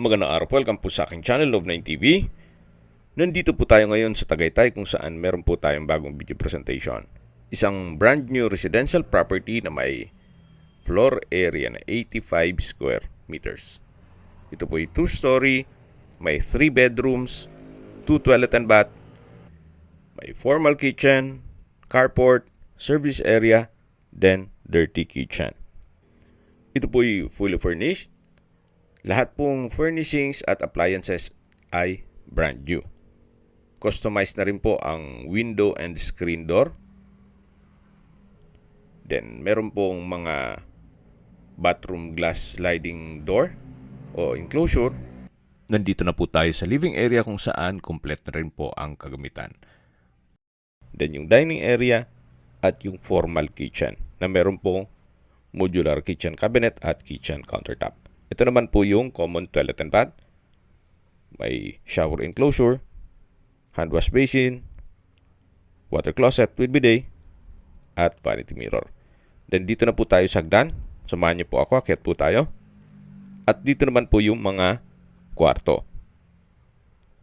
Magandang araw po, welcome po sa aking channel, Love9 TV. Nandito po tayo ngayon sa Tagaytay kung saan meron po tayong bagong video presentation. Isang brand new residential property na may floor area na 85 square meters. Ito po ay 2-story, may 3 bedrooms, 2 toilet and bath, may formal kitchen, carport, service area, then dirty kitchen. Ito po ay fully furnished. Lahat pong furnishings at appliances ay brand new. Customized na rin po ang window and screen door. Then, meron pong mga bathroom glass sliding door o enclosure. Nandito na po tayo sa living area kung saan complete na rin po ang kagamitan. Then, yung dining area at yung formal kitchen na meron pong modular kitchen cabinet at kitchen countertop. Ito naman po yung common toilet and bath. May shower enclosure, hand wash basin, water closet with bidet, at vanity mirror. Then dito na po tayo sa hagdan. Samahan niyo po ako, akyat po tayo. At dito naman po yung mga kwarto.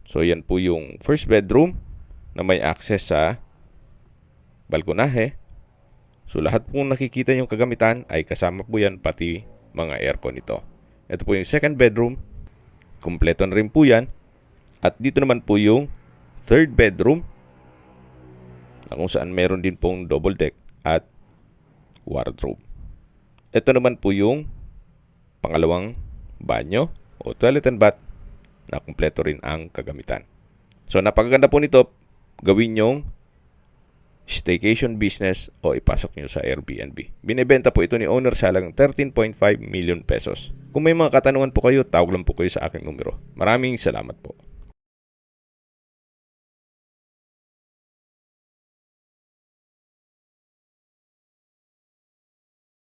So yan po yung first bedroom na may access sa balkonahe. So lahat po nakikita yung kagamitan ay kasama po yan pati mga aircon nito. Ito po yung second bedroom. Kumpleto na rin po yan. At dito naman po yung third bedroom na kung saan meron din pong double deck at wardrobe. Ito naman po yung pangalawang banyo o toilet and bath na kumpleto rin ang kagamitan. So napakaganda po nito. Gawin yung staycation business o ipasok nyo sa Airbnb. Binibenta po ito ni owner sa halagang 13.5 million pesos. Kung may mga katanungan po kayo, tawag lang po kayo sa aking numero. Maraming salamat po.